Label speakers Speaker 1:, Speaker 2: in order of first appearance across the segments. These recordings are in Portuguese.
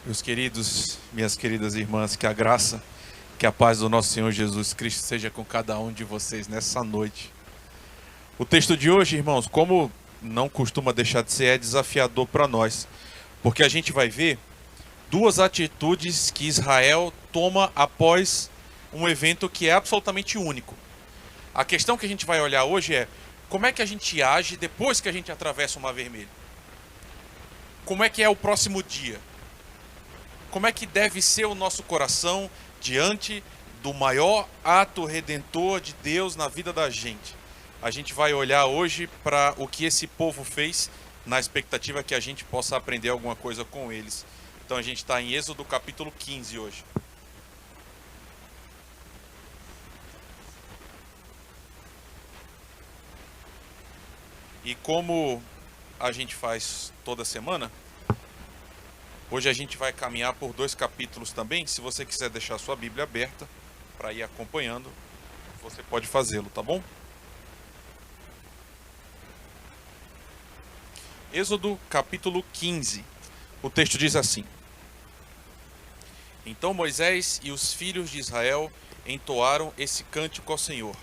Speaker 1: Meus queridos, minhas queridas irmãs, que a graça, que a paz do nosso Senhor Jesus Cristo seja com cada um de vocês nessa noite. O texto de hoje, irmãos, como não costuma deixar de ser, é desafiador para nós, porque a gente vai ver duas atitudes que Israel toma após um evento que é absolutamente único. A questão que a gente vai olhar hoje é como é que a gente age depois que a gente atravessa o Mar Vermelho? Como é que é o próximo dia? Como é que deve ser o nosso coração diante do maior ato redentor de Deus na vida da gente? A gente vai olhar hoje para o que esse povo fez, na expectativa que a gente possa aprender alguma coisa com eles. Então a gente está em Êxodo capítulo 15 hoje. E como a gente faz toda semana, hoje a gente vai caminhar por 2 capítulos também. Se você quiser deixar sua Bíblia aberta para ir acompanhando, você pode fazê-lo, tá bom? Êxodo capítulo 15. O texto diz assim: Então Moisés e os filhos de Israel entoaram esse cântico ao Senhor.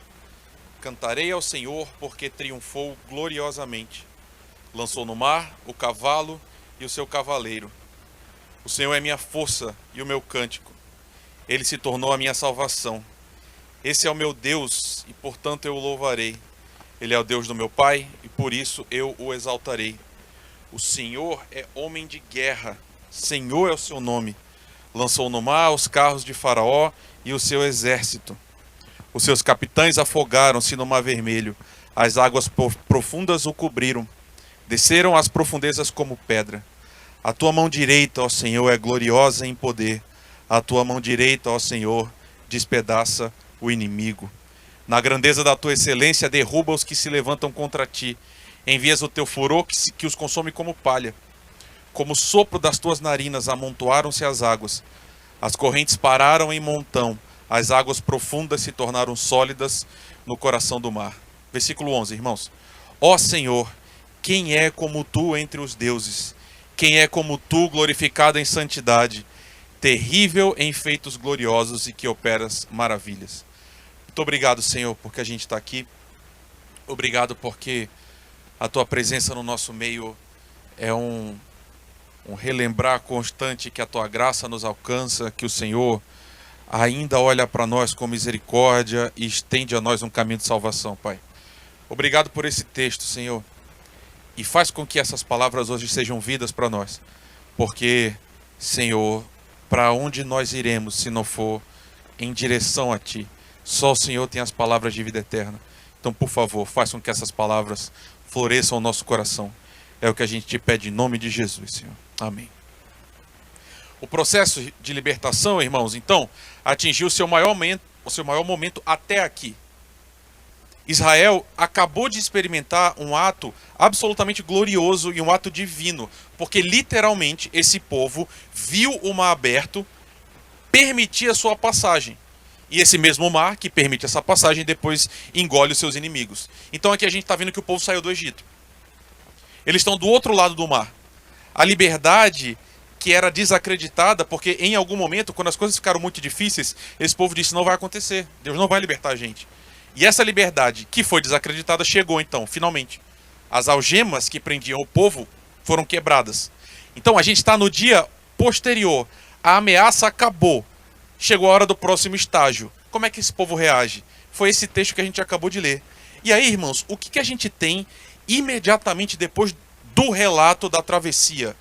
Speaker 1: Cantarei ao Senhor porque triunfou gloriosamente. Lançou no mar o cavalo e o seu cavaleiro. O Senhor é minha força e o meu cântico. Ele se tornou a minha salvação. Esse é o meu Deus e, portanto, eu o louvarei. Ele é o Deus do meu pai e, por isso, eu o exaltarei. O Senhor é homem de guerra. Senhor é o seu nome. Lançou no mar os carros de Faraó e o seu exército. Os seus capitães afogaram-se no Mar Vermelho. As águas profundas o cobriram. Desceram às profundezas como pedra. A tua mão direita, ó Senhor, é gloriosa em poder. A tua mão direita, ó Senhor, despedaça o inimigo. Na grandeza da tua excelência, derruba os que se levantam contra ti. Envias o teu furor que os consome como palha. Como o sopro das tuas narinas, amontoaram-se as águas. As correntes pararam em montão. As águas profundas se tornaram sólidas no coração do mar. Versículo 11, irmãos. Ó Senhor, quem é como tu entre os deuses? Quem é como tu, glorificado em santidade, terrível em feitos gloriosos e que operas maravilhas. Muito obrigado, Senhor, porque a gente está aqui. Obrigado porque a tua presença no nosso meio é um relembrar constante que a tua graça nos alcança, que o Senhor ainda olha para nós com misericórdia e estende a nós um caminho de salvação, Pai. Obrigado por esse texto, Senhor. E faz com que essas palavras hoje sejam vidas para nós. Porque, Senhor, para onde nós iremos se não for em direção a Ti? Só o Senhor tem as palavras de vida eterna. Então, por favor, faz com que essas palavras floresçam o nosso coração. É o que a gente te pede em nome de Jesus, Senhor. Amém. O processo de libertação, irmãos, então, atingiu o seu maior momento até aqui. Israel acabou de experimentar um ato absolutamente glorioso e um ato divino, porque literalmente esse povo viu o mar aberto, permitia sua passagem. E esse mesmo mar que permite essa passagem depois engole os seus inimigos. Então aqui a gente está vendo que o povo saiu do Egito. Eles estão do outro lado do mar. A liberdade que era desacreditada, porque em algum momento, quando as coisas ficaram muito difíceis, esse povo disse: não vai acontecer, Deus não vai libertar a gente. E essa liberdade que foi desacreditada chegou então, finalmente. As algemas que prendiam o povo foram quebradas. Então a gente está no dia posterior. A ameaça acabou. Chegou a hora do próximo estágio. Como é que esse povo reage? Foi esse texto que a gente acabou de ler. E aí, irmãos, o que a gente tem imediatamente depois do relato da travessia?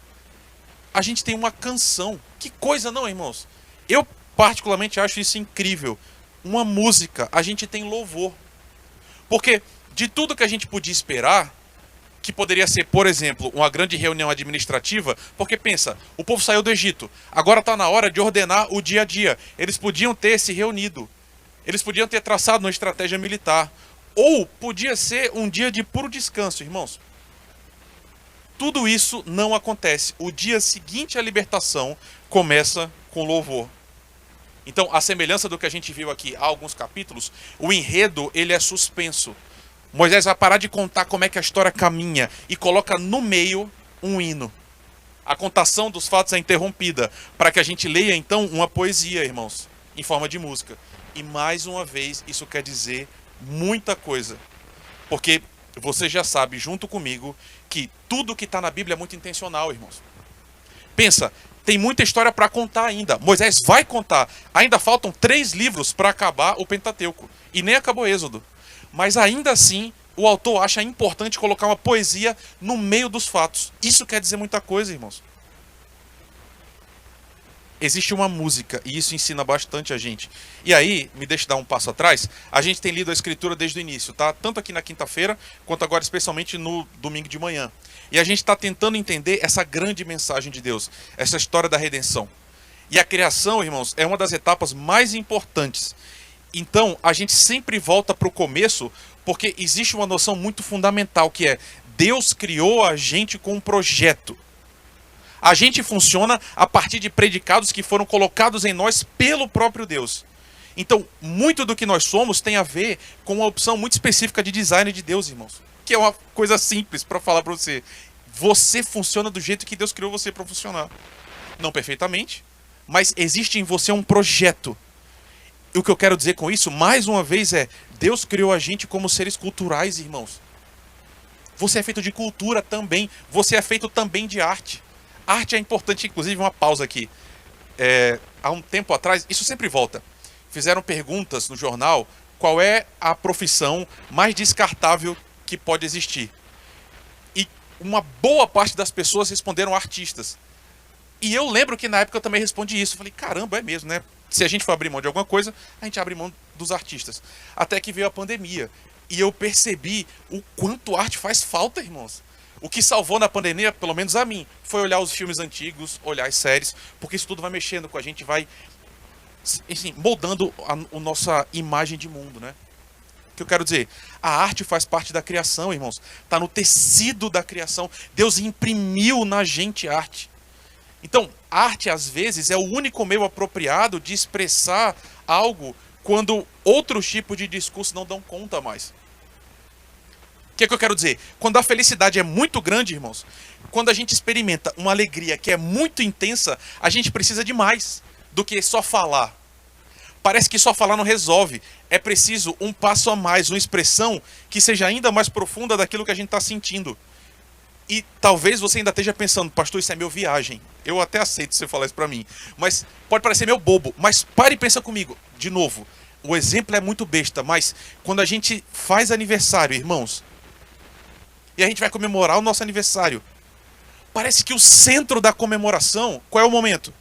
Speaker 1: A gente tem uma canção. Que coisa, não, irmãos? Eu particularmente acho isso incrível. Uma música, a gente tem louvor. Porque de tudo que a gente podia esperar, que poderia ser, por exemplo, uma grande reunião administrativa, porque pensa, o povo saiu do Egito, agora está na hora de ordenar o dia a dia. Eles podiam ter se reunido, eles podiam ter traçado uma estratégia militar, ou podia ser um dia de puro descanso, irmãos. Tudo isso não acontece. O dia seguinte à libertação começa com louvor. Então, a semelhança do que a gente viu aqui há alguns capítulos, o enredo ele é suspenso. Moisés vai parar de contar como é que a história caminha e coloca no meio um hino. A contação dos fatos é interrompida para que a gente leia então uma poesia, irmãos, em forma de música. E mais uma vez, isso quer dizer muita coisa. Porque você já sabe, junto comigo, que tudo que está na Bíblia é muito intencional, irmãos. Pensa, tem muita história para contar ainda. Moisés vai contar. Ainda faltam 3 livros para acabar o Pentateuco. E nem acabou Êxodo. Mas ainda assim, o autor acha importante colocar uma poesia no meio dos fatos. Isso quer dizer muita coisa, irmãos. Existe uma música, e isso ensina bastante a gente. E aí, me deixa dar um passo atrás, a gente tem lido a Escritura desde o início, tá? Tanto aqui na quinta-feira, quanto agora especialmente no domingo de manhã. E a gente está tentando entender essa grande mensagem de Deus, essa história da redenção. E a criação, irmãos, é uma das etapas mais importantes. Então, a gente sempre volta para o começo, porque existe uma noção muito fundamental, que é Deus criou a gente com um projeto. A gente funciona a partir de predicados que foram colocados em nós pelo próprio Deus. Então, muito do que nós somos tem a ver com uma opção muito específica de design de Deus, irmãos. Que é uma coisa simples para falar para você. Você funciona do jeito que Deus criou você para funcionar. Não perfeitamente, mas existe em você um projeto. E o que eu quero dizer com isso, mais uma vez, é Deus criou a gente como seres culturais, irmãos. Você é feito de cultura também. Você é feito também de arte. Arte é importante, inclusive, uma pausa aqui. Há um tempo atrás, isso sempre volta. Fizeram perguntas no jornal qual é a profissão mais descartável que pode existir. E uma boa parte das pessoas responderam artistas. E eu lembro que na época eu também respondi isso. Eu falei, caramba, é mesmo, né? Se a gente for abrir mão de alguma coisa, a gente abre mão dos artistas. Até que veio a pandemia. E eu percebi o quanto arte faz falta, irmãos. O que salvou na pandemia, pelo menos a mim, foi olhar os filmes antigos, olhar as séries, porque isso tudo vai mexendo com a gente, vai assim, moldando a nossa imagem de mundo, né? O que eu quero dizer? A arte faz parte da criação, irmãos. Está no tecido da criação. Deus imprimiu na gente arte. Então, arte, às vezes, é o único meio apropriado de expressar algo quando outros tipos de discurso não dão conta mais. O que é que eu quero dizer? Quando a felicidade é muito grande, irmãos, quando a gente experimenta uma alegria que é muito intensa, a gente precisa de mais do que só falar. Parece que só falar não resolve. É preciso um passo a mais, uma expressão que seja ainda mais profunda daquilo que a gente está sentindo. E talvez você ainda esteja pensando, pastor, isso é meu viagem. Eu até aceito você falar isso para mim. Mas pode parecer meio bobo. Mas pare e pensa comigo. De novo, o exemplo é muito besta, mas quando a gente faz aniversário, irmãos, e a gente vai comemorar o nosso aniversário, parece que o centro da comemoração, qual é o momento?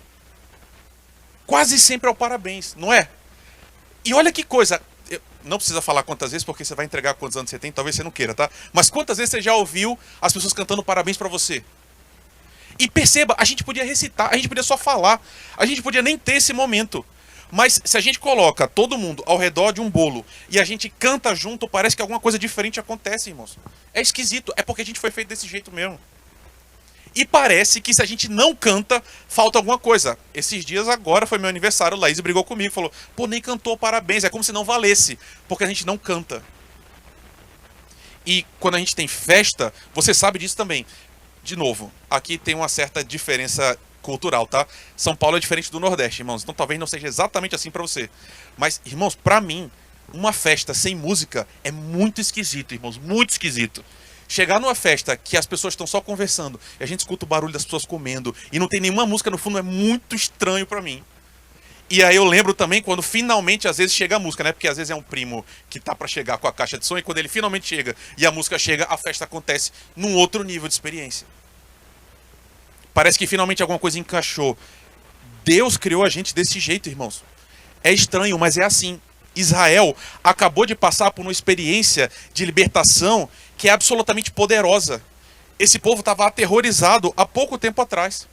Speaker 1: Quase sempre é o parabéns, não é? E olha que coisa, não precisa falar quantas vezes, porque você vai entregar quantos anos você tem, talvez você não queira, tá? Mas quantas vezes você já ouviu as pessoas cantando parabéns pra você? E perceba, a gente podia recitar, a gente podia só falar, a gente podia nem ter esse momento. Mas se a gente coloca todo mundo ao redor de um bolo e a gente canta junto, parece que alguma coisa diferente acontece, irmãos. É esquisito, é porque a gente foi feito desse jeito mesmo. E parece que se a gente não canta, falta alguma coisa. Esses dias agora foi meu aniversário, Laís brigou comigo, falou, pô, nem cantou parabéns, é como se não valesse, porque a gente não canta. E quando a gente tem festa, você sabe disso também. De novo, aqui tem uma certa diferença cultural, tá? São Paulo é diferente do Nordeste, irmãos, então talvez não seja exatamente assim pra você. Mas, irmãos, pra mim, uma festa sem música é muito esquisito, irmãos, muito esquisito. Chegar numa festa que as pessoas estão só conversando e a gente escuta o barulho das pessoas comendo e não tem nenhuma música no fundo é muito estranho pra mim. E aí eu lembro também quando finalmente às vezes chega a música, né? Porque às vezes é um primo que tá pra chegar com a caixa de som e quando ele finalmente chega e a música chega, a festa acontece num outro nível de experiência. Parece que finalmente alguma coisa encaixou. Deus criou a gente desse jeito, irmãos. É estranho, mas é assim. Israel acabou de passar por uma experiência de libertação que é absolutamente poderosa. Esse povo estava aterrorizado há pouco tempo atrás.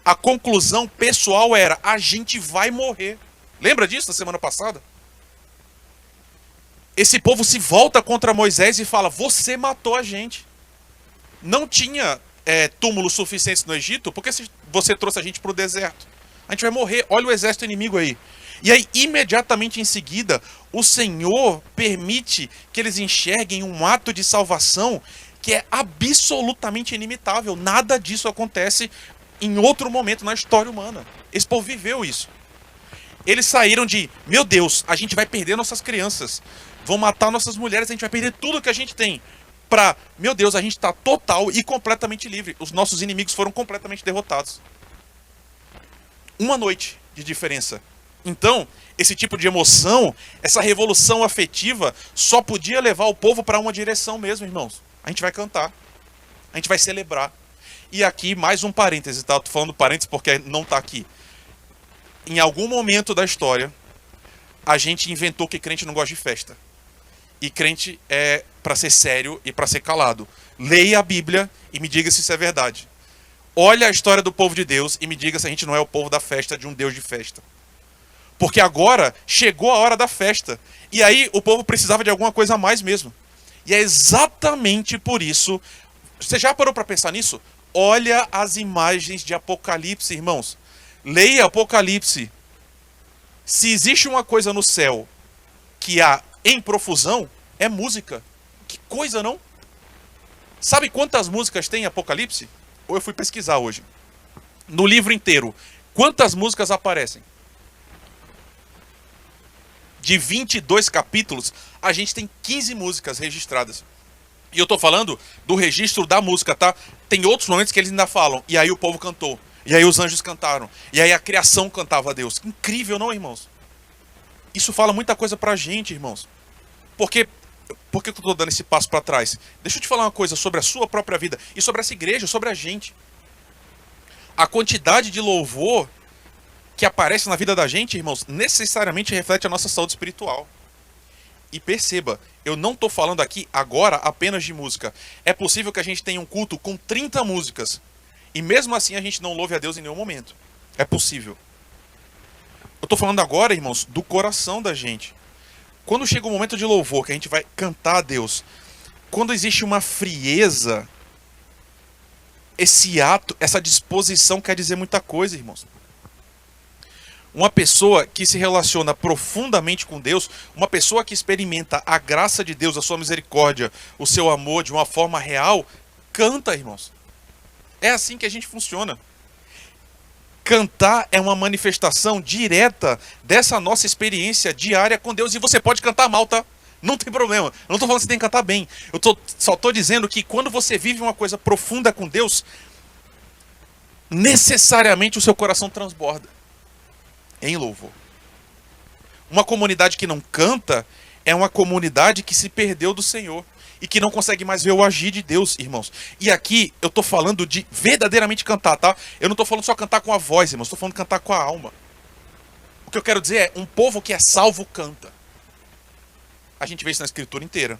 Speaker 1: A conclusão pessoal era, a gente vai morrer. Lembra disso na semana passada? Esse povo se volta contra Moisés e fala, você matou a gente. Não tinha túmulos suficientes no Egito, porque você trouxe a gente para o deserto. A gente vai morrer, olha o exército inimigo aí. E aí, imediatamente em seguida, o Senhor permite que eles enxerguem um ato de salvação que é absolutamente inimitável. Nada disso acontece em outro momento na história humana. Esse povo viveu isso. Eles saíram de, meu Deus, a gente vai perder nossas crianças, vão matar nossas mulheres, a gente vai perder tudo que a gente tem, para, meu Deus, a gente está total e completamente livre. Os nossos inimigos foram completamente derrotados. Uma noite de diferença. Então, esse tipo de emoção, essa revolução afetiva, só podia levar o povo para uma direção mesmo, irmãos. A gente vai cantar, a gente vai celebrar. E aqui, mais um parêntese, tá? Eu tô falando parêntese porque não tá aqui. Em algum momento da história, a gente inventou que crente não gosta de festa. E crente é para ser sério e para ser calado. Leia a Bíblia e me diga se isso é verdade. Olha a história do povo de Deus e me diga se a gente não é o povo da festa, de um Deus de festa. Porque agora chegou a hora da festa. E aí o povo precisava de alguma coisa a mais mesmo. E é exatamente por isso. Você já parou para pensar nisso? Olha as imagens de Apocalipse, irmãos. Leia Apocalipse. Se existe uma coisa no céu que há em profusão, é música. Que coisa, não? Sabe quantas músicas tem em Apocalipse? Ou eu fui pesquisar hoje. No livro inteiro, quantas músicas aparecem? De 22 capítulos, a gente tem 15 músicas registradas. E eu tô falando do registro da música, tá? Tem outros momentos que eles ainda falam. E aí o povo cantou. E aí os anjos cantaram. E aí a criação cantava a Deus. Incrível, não, irmãos? Isso fala muita coisa pra gente, irmãos. Por que eu tô dando esse passo pra trás? Deixa eu te falar uma coisa sobre a sua própria vida. E sobre essa igreja, sobre a gente. A quantidade de louvor que aparece na vida da gente, irmãos, necessariamente reflete a nossa saúde espiritual. E perceba, eu não estou falando aqui agora apenas de música. É possível que a gente tenha um culto com 30 músicas e mesmo assim a gente não louve a Deus em nenhum momento. É possível. Eu estou falando agora, irmãos, do coração da gente. Quando chega o momento de louvor, que a gente vai cantar a Deus, quando existe uma frieza, esse ato, essa disposição quer dizer muita coisa, irmãos. Uma pessoa que se relaciona profundamente com Deus, uma pessoa que experimenta a graça de Deus, a sua misericórdia, o seu amor de uma forma real, canta, irmãos. É assim que a gente funciona. Cantar é uma manifestação direta dessa nossa experiência diária com Deus. E você pode cantar mal, tá? Não tem problema. Eu não estou falando que você tem que cantar bem. Só estou dizendo que quando você vive uma coisa profunda com Deus, necessariamente o seu coração transborda em louvor. Uma comunidade que não canta é uma comunidade que se perdeu do Senhor e que não consegue mais ver o agir de Deus, irmãos. E aqui eu tô falando de verdadeiramente cantar, tá? Eu não tô falando só cantar com a voz, irmãos, tô falando cantar com a alma. O que eu quero dizer é, um povo que é salvo canta. A gente vê isso na Escritura inteira.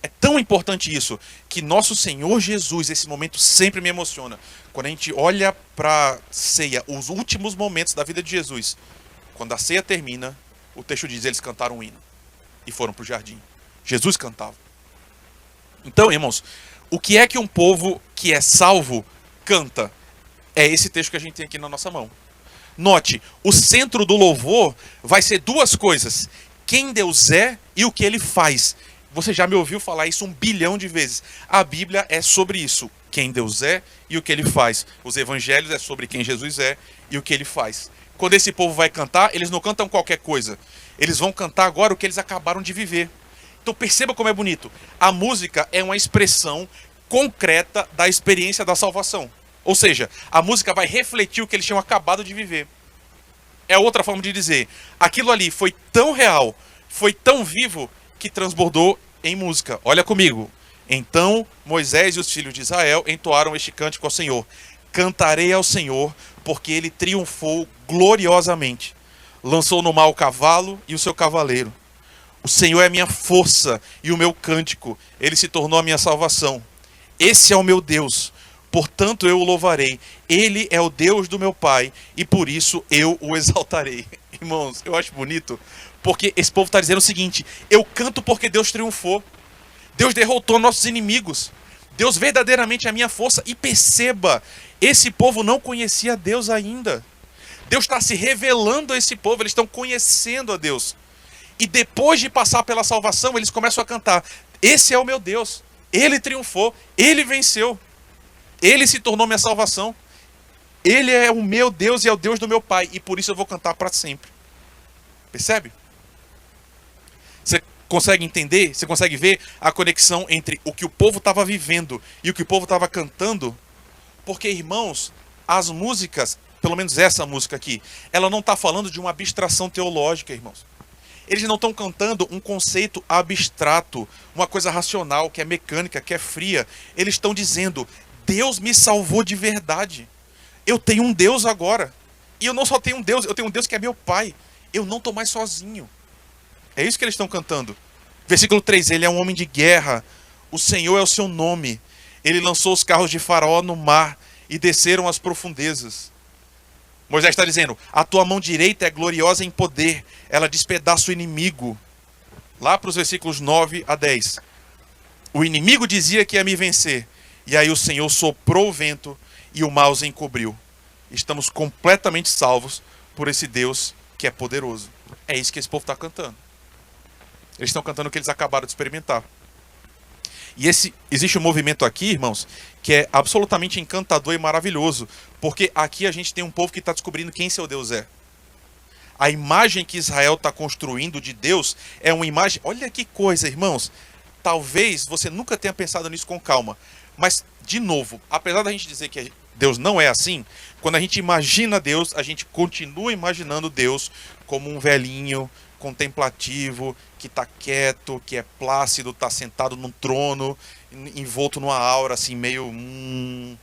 Speaker 1: É tão importante isso, que nosso Senhor Jesus, esse momento sempre me emociona. Quando a gente olha para a ceia, os últimos momentos da vida de Jesus, quando a ceia termina, o texto diz, eles cantaram um hino e foram para o jardim. Jesus cantava. Então, irmãos, o que é que um povo que é salvo canta? É esse texto que a gente tem aqui na nossa mão. Note, o centro do louvor vai ser duas coisas. Quem Deus é e o que Ele faz. Você já me ouviu falar isso 1 bilhão de vezes. A Bíblia é sobre isso. Quem Deus é e o que Ele faz. Os evangelhos é sobre quem Jesus é e o que Ele faz. Quando esse povo vai cantar, eles não cantam qualquer coisa. Eles vão cantar agora o que eles acabaram de viver. Então perceba como é bonito. A música é uma expressão concreta da experiência da salvação. Ou seja, a música vai refletir o que eles tinham acabado de viver. É outra forma de dizer. Aquilo ali foi tão real, foi tão vivo, que transbordou em música. Olha comigo. Então Moisés e os filhos de Israel entoaram este cântico ao Senhor. Cantarei ao Senhor, porque Ele triunfou gloriosamente. Lançou no mar o cavalo e o seu cavaleiro. O Senhor é a minha força e o meu cântico. Ele se tornou a minha salvação. Esse é o meu Deus. Portanto eu o louvarei. Ele é o Deus do meu Pai e por isso eu o exaltarei. Irmãos, eu acho bonito. Porque esse povo está dizendo o seguinte, eu canto porque Deus triunfou. Deus derrotou nossos inimigos. Deus verdadeiramente é a minha força. E perceba, esse povo não conhecia Deus ainda. Deus está se revelando a esse povo, eles estão conhecendo a Deus. E depois de passar pela salvação, eles começam a cantar, esse é o meu Deus. Ele triunfou, Ele venceu. Ele se tornou minha salvação. Ele é o meu Deus e é o Deus do meu Pai. E por isso eu vou cantar para sempre. Percebe? Você consegue entender? Você consegue ver a conexão entre o que o povo estava vivendo e o que o povo estava cantando? Porque, irmãos, as músicas, pelo menos essa música aqui, ela não está falando de uma abstração teológica, irmãos. Eles não estão cantando um conceito abstrato, uma coisa racional, que é mecânica, que é fria. Eles estão dizendo, Deus me salvou de verdade. Eu tenho um Deus agora. E eu não só tenho um Deus, eu tenho um Deus que é meu Pai. Eu não estou mais sozinho. É isso que eles estão cantando. Versículo 3, ele é um homem de guerra. O Senhor é o seu nome. Ele lançou os carros de Faraó no mar e desceram as profundezas. Moisés está dizendo, a tua mão direita é gloriosa em poder, ela despedaça o inimigo. Lá para os versículos 9 a 10. O inimigo dizia que ia me vencer, e aí o Senhor soprou o vento e o mar os encobriu. Estamos completamente salvos por esse Deus que é poderoso. É isso que esse povo está cantando. Eles estão cantando o que eles acabaram de experimentar. E existe um movimento aqui, irmãos, que é absolutamente encantador e maravilhoso, porque aqui a gente tem um povo que está descobrindo quem seu Deus é. A imagem que Israel está construindo de Deus é uma imagem... Olha que coisa, irmãos. Talvez você nunca tenha pensado nisso com calma, mas, de novo, apesar da gente dizer que Deus não é assim, quando a gente imagina Deus, a gente continua imaginando Deus como um velhinho contemplativo, que está quieto, que é plácido, está sentado num trono, envolto numa aura assim meio... Um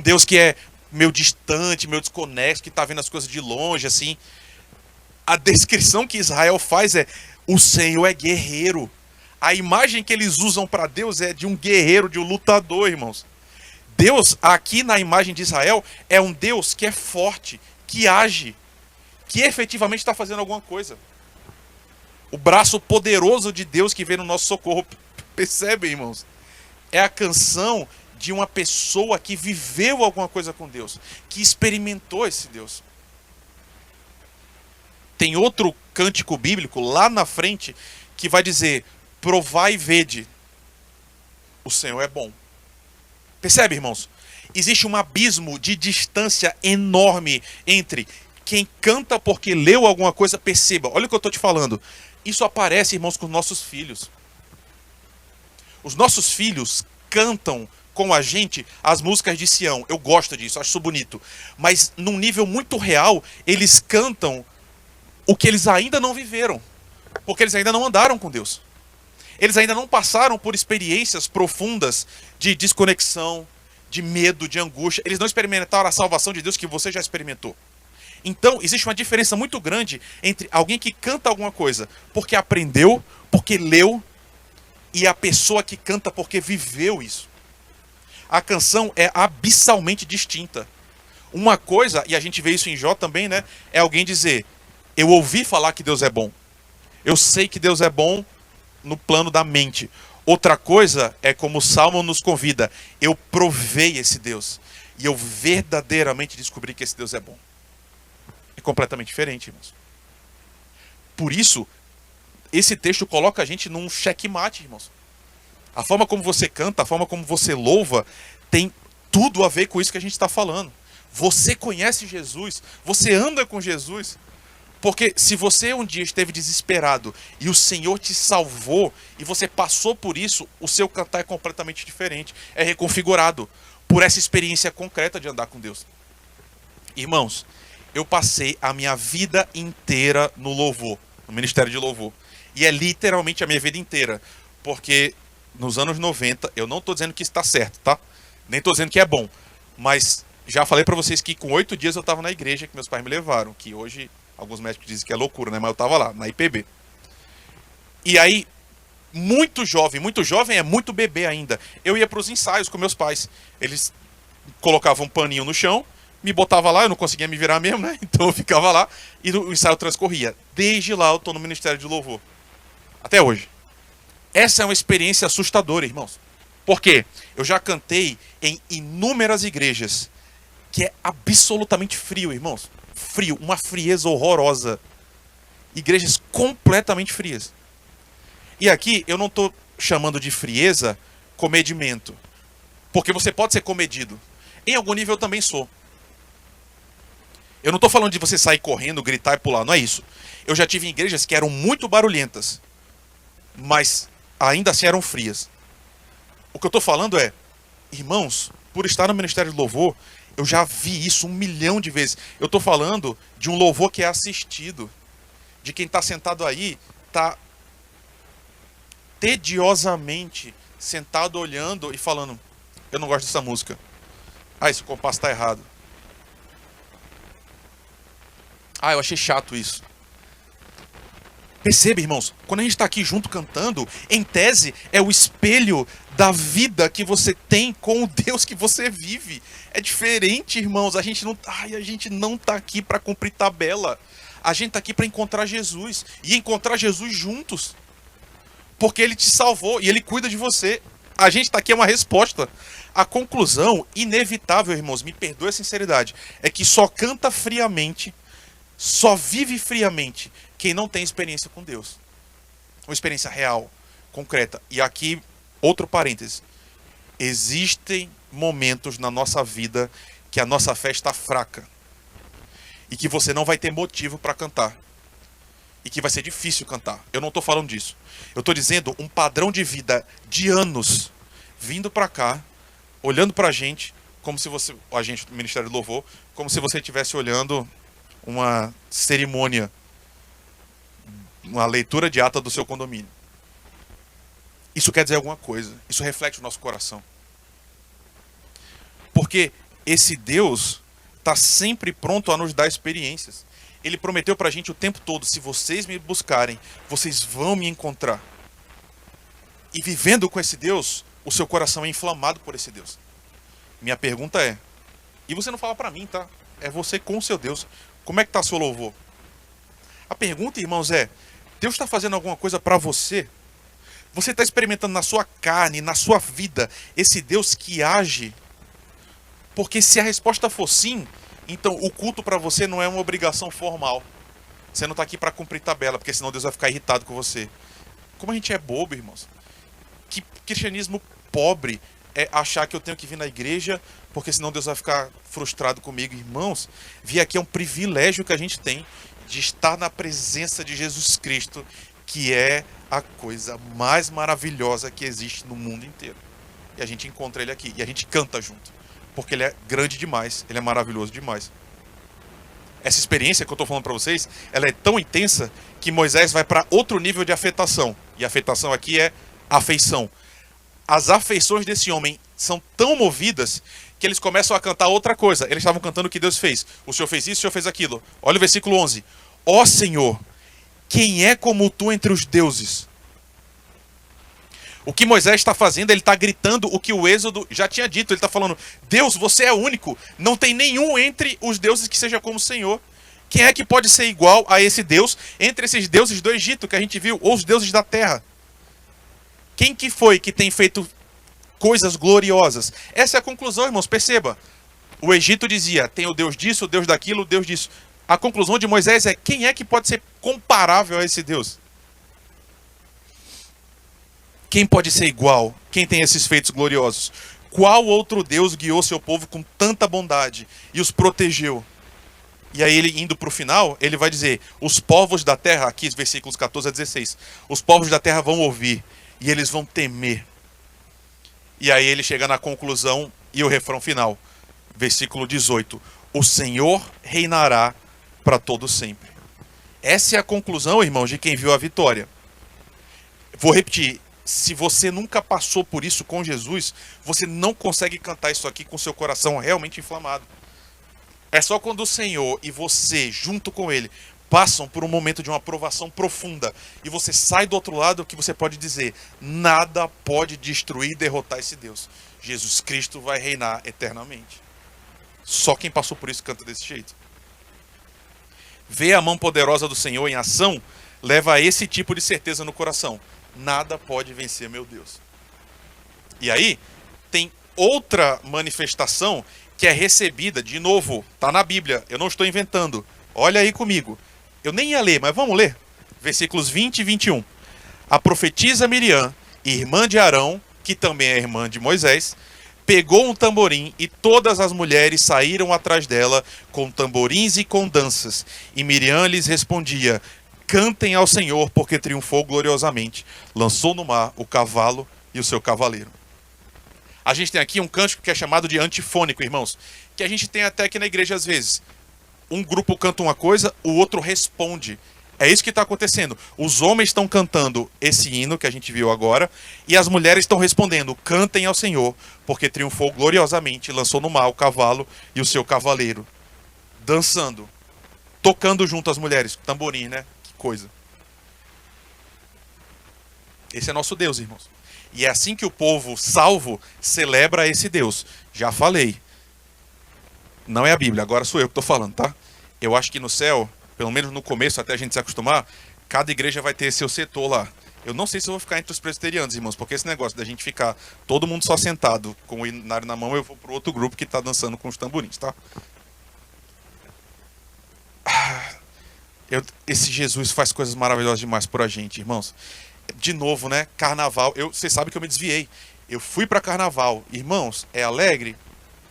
Speaker 1: Deus que é meio distante, meio desconexo, que está vendo as coisas de longe, assim. A descrição que Israel faz é, o Senhor é guerreiro. A imagem que eles usam para Deus é de um guerreiro, de um lutador, irmãos. Deus, aqui na imagem de Israel, é um Deus que é forte, que age, que efetivamente está fazendo alguma coisa. O braço poderoso de Deus que vem no nosso socorro. Percebe, irmãos? É a canção de uma pessoa que viveu alguma coisa com Deus, que experimentou esse Deus. Tem outro cântico bíblico lá na frente que vai dizer, provai e vede, o Senhor é bom. Percebe, irmãos? Existe um abismo de distância enorme entre quem canta porque leu alguma coisa. Perceba, olha o que eu estou te falando. Isso aparece, irmãos, com os nossos filhos. Os nossos filhos cantam com a gente as músicas de Sião. Eu gosto disso, acho isso bonito. Mas num nível muito real, eles cantam o que eles ainda não viveram. Porque eles ainda não andaram com Deus. Eles ainda não passaram por experiências profundas de desconexão, de medo, de angústia. Eles não experimentaram a salvação de Deus que você já experimentou. Então, existe uma diferença muito grande entre alguém que canta alguma coisa porque aprendeu, porque leu, e a pessoa que canta porque viveu isso. A canção é abissalmente distinta. Uma coisa, e a gente vê isso em Jó também, né? É alguém dizer, eu ouvi falar que Deus é bom. Eu sei que Deus é bom no plano da mente. Outra coisa é como o Salmo nos convida, eu provei esse Deus. E eu verdadeiramente descobri que esse Deus é bom. É completamente diferente, irmãos. Por isso, esse texto coloca a gente num checkmate, irmãos. A forma como você canta, a forma como você louva, tem tudo a ver com isso que a gente está falando. Você conhece Jesus, você anda com Jesus. Porque se você um dia esteve desesperado e o Senhor te salvou e você passou por isso, o seu cantar é completamente diferente. É reconfigurado por essa experiência concreta de andar com Deus. Irmãos, eu passei a minha vida inteira no louvor, no ministério de louvor. E é literalmente a minha vida inteira. Porque nos anos 90, eu não estou dizendo que está certo, tá? Nem estou dizendo que é bom. Mas já falei para vocês que com 8 dias eu estava na igreja que meus pais me levaram. Que hoje alguns médicos dizem que é loucura, né? Mas eu estava lá, na IPB. E aí, muito jovem é muito bebê ainda. Eu ia para os ensaios com meus pais. Eles colocavam um paninho no chão, me botava lá, eu não conseguia me virar mesmo, né? Então eu ficava lá e o ensaio transcorria. Desde lá eu estou no Ministério de Louvor. Até hoje. Essa é uma experiência assustadora, irmãos. Por quê? Eu já cantei em inúmeras igrejas que é absolutamente frio, irmãos. Frio, uma frieza horrorosa. Igrejas completamente frias. E aqui eu não estou chamando de frieza comedimento. Porque você pode ser comedido. Em algum nível eu também sou. Eu não estou falando de você sair correndo, gritar e pular, não é isso. Eu já tive em igrejas que eram muito barulhentas, mas ainda assim eram frias. O que eu estou falando é, irmãos, por estar no Ministério de Louvor, eu já vi isso 1 milhão de vezes. Eu estou falando de um louvor que é assistido. De quem está sentado aí, está tediosamente sentado olhando e falando, eu não gosto dessa música. Ah, esse compasso está errado. Ah, eu achei chato isso. Perceba, irmãos, quando a gente está aqui junto cantando, em tese, é o espelho da vida que você tem com o Deus que você vive. É diferente, irmãos. A gente não está aqui para cumprir tabela. A gente está aqui para encontrar Jesus. E encontrar Jesus juntos. Porque Ele te salvou e Ele cuida de você. A gente está aqui é uma resposta. A conclusão inevitável, irmãos, me perdoe a sinceridade, é que só canta friamente, só vive friamente quem não tem experiência com Deus. Uma experiência real, concreta. E aqui, outro parêntese. Existem momentos na nossa vida que a nossa fé está fraca. E que você não vai ter motivo para cantar. E que vai ser difícil cantar. Eu não estou falando disso. Eu estou dizendo um padrão de vida de anos vindo para cá, olhando para a gente, como se você, a gente do Ministério do Louvor, como se você estivesse olhando uma cerimônia, uma leitura de ata do seu condomínio. Isso quer dizer alguma coisa. Isso reflete o nosso coração. Porque esse Deus está sempre pronto a nos dar experiências. Ele prometeu para a gente o tempo todo, se vocês me buscarem, vocês vão me encontrar. E vivendo com esse Deus, o seu coração é inflamado por esse Deus. Minha pergunta é, e você não fala para mim, tá? É você com o seu Deus. Como é que está seu louvor? A pergunta, irmãos, é, Deus está fazendo alguma coisa para você? Você está experimentando na sua carne, na sua vida, esse Deus que age? Porque se a resposta for sim, então o culto para você não é uma obrigação formal. Você não está aqui para cumprir tabela, porque senão Deus vai ficar irritado com você. Como a gente é bobo, irmãos. Que cristianismo pobre é achar que eu tenho que vir na igreja, porque senão Deus vai ficar frustrado comigo. Irmãos, vir aqui é um privilégio que a gente tem de estar na presença de Jesus Cristo, que é a coisa mais maravilhosa que existe no mundo inteiro. E a gente encontra Ele aqui, e a gente canta junto, porque Ele é grande demais, Ele é maravilhoso demais. Essa experiência que eu estou falando para vocês, ela é tão intensa que Moisés vai para outro nível de afetação. E a afetação aqui é afeição. As afeições desse homem são tão movidas que eles começam a cantar outra coisa. Eles estavam cantando o que Deus fez. O Senhor fez isso, o Senhor fez aquilo. Olha o versículo 11. Ó Senhor, quem é como tu entre os deuses? O que Moisés está fazendo, ele está gritando o que o Êxodo já tinha dito. Ele está falando, Deus, você é único. Não tem nenhum entre os deuses que seja como o Senhor. Quem é que pode ser igual a esse Deus entre esses deuses do Egito que a gente viu, ou os deuses da terra? Quem que foi que tem feito coisas gloriosas? Essa é a conclusão, irmãos, perceba. O Egito dizia, tem o Deus disso, o Deus daquilo, o Deus disso. A conclusão de Moisés é, quem é que pode ser comparável a esse Deus? Quem pode ser igual? Quem tem esses feitos gloriosos? Qual outro Deus guiou seu povo com tanta bondade e os protegeu? E aí ele indo para o final, ele vai dizer, os povos da terra, aqui versículos 14 a 16, os povos da terra vão ouvir e eles vão temer. E aí ele chega na conclusão e o refrão final, versículo 18, o Senhor reinará para todo sempre. Essa é a conclusão, irmãos, de quem viu a vitória. Vou repetir, se você nunca passou por isso com Jesus, você não consegue cantar isso aqui com seu coração realmente inflamado. É só quando o Senhor e você, junto com Ele, passam por um momento de uma provação profunda e você sai do outro lado que você pode dizer, nada pode destruir e derrotar esse Deus. Jesus Cristo vai reinar eternamente. Só quem passou por isso canta desse jeito. Ver a mão poderosa do Senhor em ação leva a esse tipo de certeza no coração. Nada pode vencer meu Deus. E aí, tem outra manifestação que é recebida, de novo, está na Bíblia, eu não estou inventando. Olha aí comigo. Eu nem ia ler, mas vamos ler. Versículos 20 e 21. A profetisa Miriam, irmã de Arão, que também é irmã de Moisés, pegou um tamborim e todas as mulheres saíram atrás dela com tamborins e com danças. E Miriam lhes respondia: cantem ao Senhor, porque triunfou gloriosamente. Lançou no mar o cavalo e o seu cavaleiro. A gente tem aqui um cântico que é chamado de antifônico, irmãos, que a gente tem até aqui na igreja às vezes. Um grupo canta uma coisa, o outro responde. É isso que está acontecendo. Os homens estão cantando esse hino que a gente viu agora, e as mulheres estão respondendo: cantem ao Senhor, porque triunfou gloriosamente, lançou no mar o cavalo e o seu cavaleiro. Dançando, tocando junto as mulheres, tamborim, né? Que coisa. Esse é nosso Deus, irmãos. E é assim que o povo salvo celebra esse Deus. Já falei. Não é a Bíblia, agora sou eu que estou falando, tá? Eu acho que no céu, pelo menos no começo, até a gente se acostumar, cada igreja vai ter seu setor lá. Eu não sei se eu vou ficar entre os presbiterianos, irmãos, porque esse negócio da gente ficar todo mundo só sentado com o hinário na mão, eu vou pro outro grupo que está dançando com os tamborins, tá? Esse Jesus faz coisas maravilhosas demais por a gente, irmãos. De novo, né? Carnaval. Você sabe que eu me desviei. Eu fui para carnaval. Irmãos, é alegre?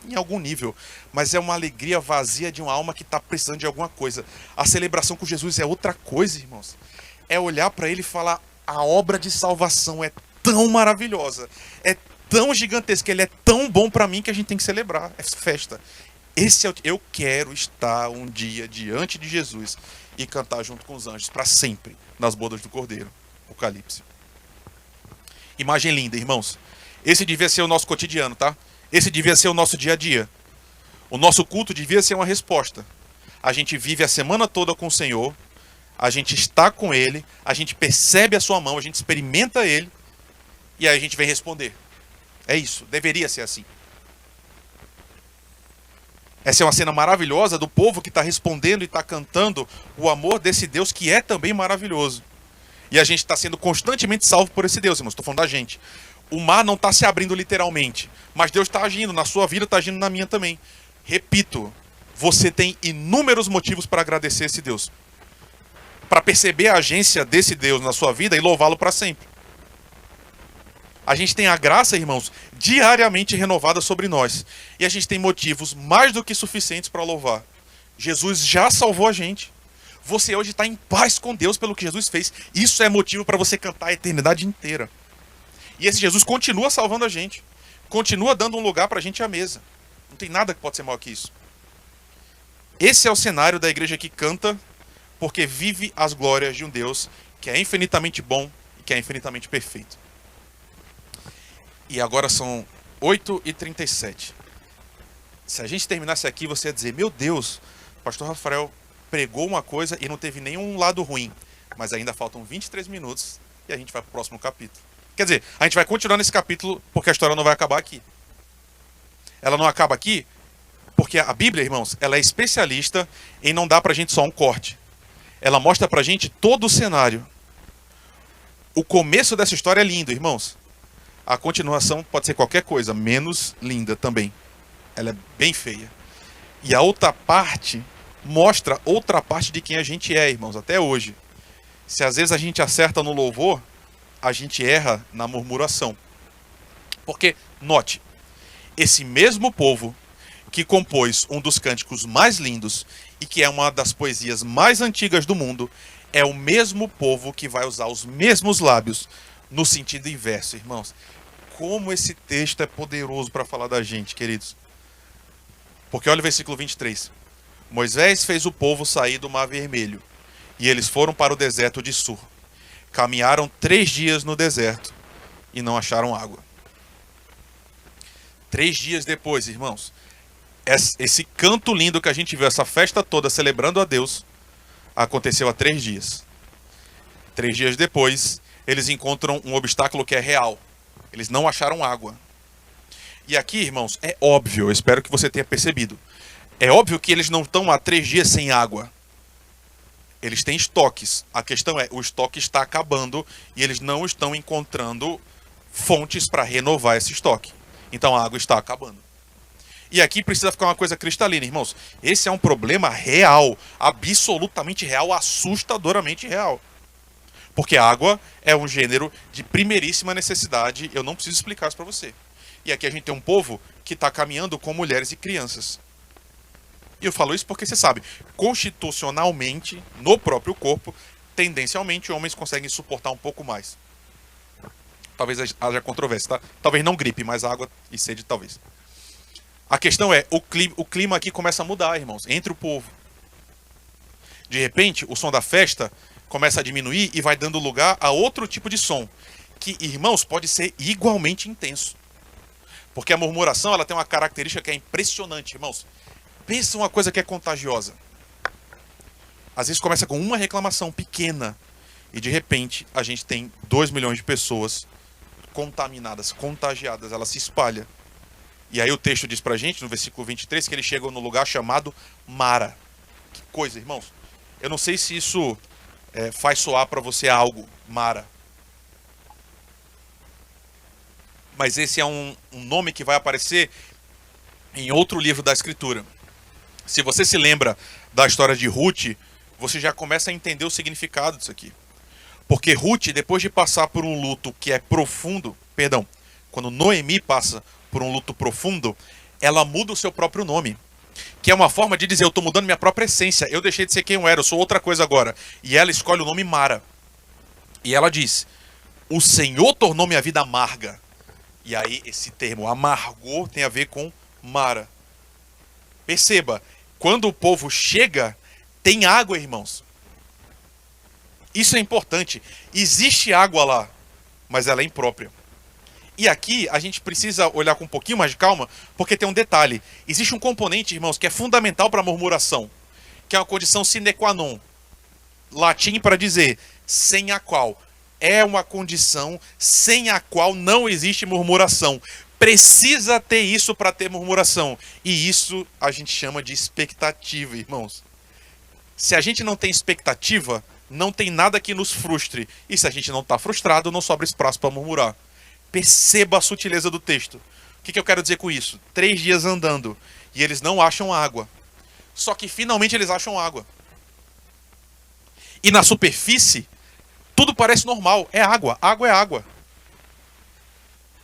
Speaker 1: Em algum nível. Mas é uma alegria vazia de uma alma que está precisando de alguma coisa. A celebração com Jesus é outra coisa, irmãos. É olhar para ele e falar: a obra de salvação é tão maravilhosa, é tão gigantesca, ele é tão bom para mim que a gente tem que celebrar. É festa. Eu quero estar um dia diante de Jesus e cantar junto com os anjos para sempre nas bodas do Cordeiro. Apocalipse. Imagem linda, irmãos. Esse devia ser o nosso cotidiano, tá? Esse devia ser o nosso dia a dia. O nosso culto devia ser uma resposta. A gente vive a semana toda com o Senhor, a gente está com Ele, a gente percebe a sua mão, a gente experimenta Ele, e aí a gente vem responder. É isso, deveria ser assim. Essa é uma cena maravilhosa do povo que está respondendo e está cantando o amor desse Deus que é também maravilhoso. E a gente está sendo constantemente salvo por esse Deus, irmãos. Estou falando da gente. O mar não está se abrindo literalmente, mas Deus está agindo, na sua vida está agindo na minha também. Repito, você tem inúmeros motivos para agradecer esse Deus. Para perceber a agência desse Deus na sua vida e louvá-lo para sempre. A gente tem a graça, irmãos, diariamente renovada sobre nós. E a gente tem motivos mais do que suficientes para louvar. Jesus já salvou a gente. Você hoje está em paz com Deus pelo que Jesus fez. Isso é motivo para você cantar a eternidade inteira. E esse Jesus continua salvando a gente. Continua dando um lugar para a gente à mesa. Não tem nada que pode ser maior que isso. Esse é o cenário da igreja que canta porque vive as glórias de um Deus que é infinitamente bom e que é infinitamente perfeito. E agora são 8h37. Se a gente terminasse aqui, você ia dizer: meu Deus, o pastor Rafael pregou uma coisa e não teve nenhum lado ruim. Mas ainda faltam 23 minutos e a gente vai para o próximo capítulo. Quer dizer, a gente vai continuar nesse capítulo porque a história não vai acabar aqui. Ela não acaba aqui porque a Bíblia, irmãos, ela é especialista em não dar para a gente só um corte. Ela mostra para a gente todo o cenário. O começo dessa história é lindo, irmãos. A continuação pode ser qualquer coisa, menos linda também. Ela é bem feia. E a outra parte mostra outra parte de quem a gente é, irmãos, até hoje. Se às vezes a gente acerta no louvor, a gente erra na murmuração. Porque, note, esse mesmo povo que compôs um dos cânticos mais lindos e que é uma das poesias mais antigas do mundo, é o mesmo povo que vai usar os mesmos lábios no sentido inverso, irmãos. Como esse texto é poderoso para falar da gente, queridos. Porque olha o versículo 23. Moisés fez o povo sair do Mar Vermelho, e eles foram para o deserto de Sur. Caminharam 3 dias no deserto, e não acharam água. 3 dias depois, irmãos, esse canto lindo que a gente viu, essa festa toda celebrando a Deus, aconteceu há 3 dias. 3 dias depois, eles encontram um obstáculo que é real. Eles não acharam água. E aqui, irmãos, é óbvio, eu espero que você tenha percebido. É óbvio que eles não estão há 3 dias sem água. Eles têm estoques. A questão é, o estoque está acabando e eles não estão encontrando fontes para renovar esse estoque. Então a água está acabando. E aqui precisa ficar uma coisa cristalina, irmãos. Esse é um problema real, absolutamente real, assustadoramente real. Porque a água é um gênero de primeiríssima necessidade, eu não preciso explicar isso para você. E aqui a gente tem um povo que está caminhando com mulheres e crianças. E eu falo isso porque você sabe, constitucionalmente, no próprio corpo, tendencialmente, homens conseguem suportar um pouco mais. Talvez haja controvérsia, tá? Talvez não gripe, mas água e sede talvez. A questão é, o clima aqui começa a mudar, irmãos, entre o povo. De repente, o som da festa começa a diminuir e vai dando lugar a outro tipo de som, que, irmãos, pode ser igualmente intenso. Porque a murmuração, ela tem uma característica que é impressionante, irmãos. Pensa uma coisa que é contagiosa. Às vezes começa com uma reclamação pequena e de repente a gente tem 2 milhões de pessoas contaminadas, contagiadas, ela se espalha. E aí o texto diz pra gente, no versículo 23, que eles chegam no lugar chamado Mara. Que coisa, irmãos. Eu não sei se isso faz soar pra você algo, Mara. Mas esse é um nome que vai aparecer em outro livro da Escritura. Se você se lembra da história de Ruth, você já começa a entender o significado disso aqui. Porque Ruth, depois de passar por um luto que é profundo, perdão, quando Noemi passa por um luto profundo, ela muda o seu próprio nome. Que é uma forma de dizer, eu estou mudando minha própria essência, eu deixei de ser quem eu era, eu sou outra coisa agora. E ela escolhe o nome Mara. E ela diz, o Senhor tornou minha vida amarga. E aí esse termo, amargor, tem a ver com Mara. Perceba, quando o povo chega, tem água, irmãos. Isso é importante. Existe água lá, mas ela é imprópria. E aqui a gente precisa olhar com um pouquinho mais de calma, porque tem um detalhe. Existe um componente, irmãos, que é fundamental para a murmuração, que é uma condição sine qua non. Latim para dizer sem a qual. É uma condição sem a qual não existe murmuração. Precisa ter isso para ter murmuração. E isso a gente chama de expectativa, irmãos. Se a gente não tem expectativa, não tem nada que nos frustre. E se a gente não está frustrado, não sobra espaço para murmurar. Perceba a sutileza do texto. O que eu quero dizer com isso? 3 dias andando e eles não acham água. Só que finalmente eles acham água. E na superfície, tudo parece normal. É água. Água é água.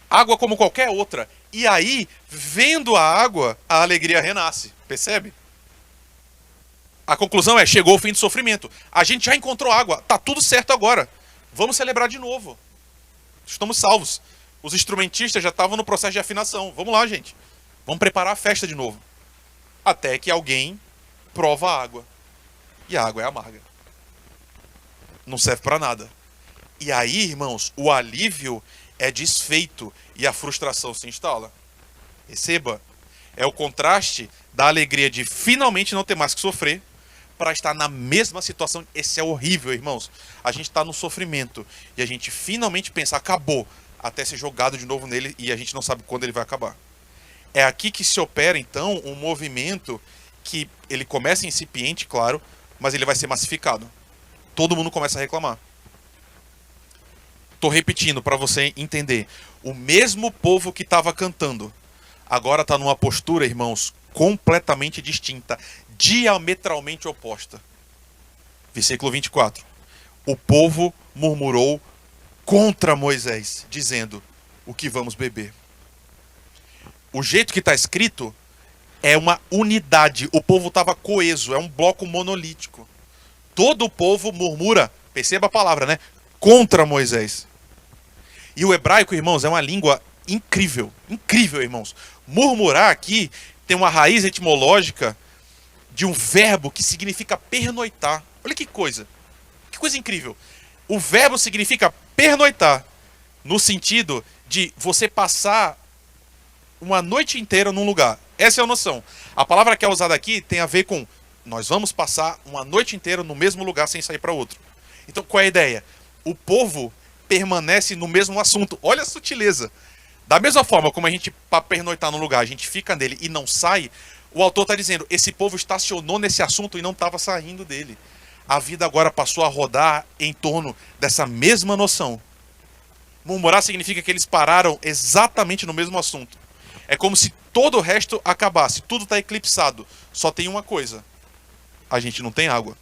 Speaker 1: Água como qualquer outra. E aí, vendo a água, a alegria renasce. Percebe? A conclusão é, chegou o fim do sofrimento. A gente já encontrou água. Tá tudo certo agora. Vamos celebrar de novo. Estamos salvos. Os instrumentistas já estavam no processo de afinação. Vamos lá, gente. Vamos preparar a festa de novo. Até que alguém prova a água. E a água é amarga. Não serve para nada. E aí, irmãos, o alívio é desfeito e a frustração se instala. Perceba, é o contraste da alegria de finalmente não ter mais que sofrer para estar na mesma situação. Esse é horrível, irmãos. A gente está no sofrimento e a gente finalmente pensa, acabou, até ser jogado de novo nele e a gente não sabe quando ele vai acabar. É aqui que se opera, então, um movimento que ele começa incipiente, claro, mas ele vai ser massificado. Todo mundo começa a reclamar. Estou repetindo para você entender. O mesmo povo que estava cantando, agora está numa postura, irmãos, completamente distinta, diametralmente oposta. Versículo 24. O povo murmurou contra Moisés, dizendo, o que vamos beber? O jeito que está escrito é uma unidade. O povo estava coeso, é um bloco monolítico. Todo o povo murmura, perceba a palavra, né? Contra Moisés. E o hebraico, irmãos, é uma língua incrível. Incrível, irmãos. Murmurar aqui tem uma raiz etimológica de um verbo que significa pernoitar. Olha que coisa. Que coisa incrível. O verbo significa pernoitar, no sentido de você passar uma noite inteira num lugar. Essa é a noção. A palavra que é usada aqui tem a ver com nós vamos passar uma noite inteira no mesmo lugar sem sair para outro. Então, qual é a ideia? O povo permanece no mesmo assunto. Olha a sutileza. Da mesma forma como a gente, para pernoitar num lugar, a gente fica nele e não sai, o autor está dizendo, esse povo estacionou nesse assunto e não estava saindo dele. A vida agora passou a rodar em torno dessa mesma noção. Murmurar significa que eles pararam exatamente no mesmo assunto. É como se todo o resto acabasse, tudo está eclipsado. Só tem uma coisa, a gente não tem água.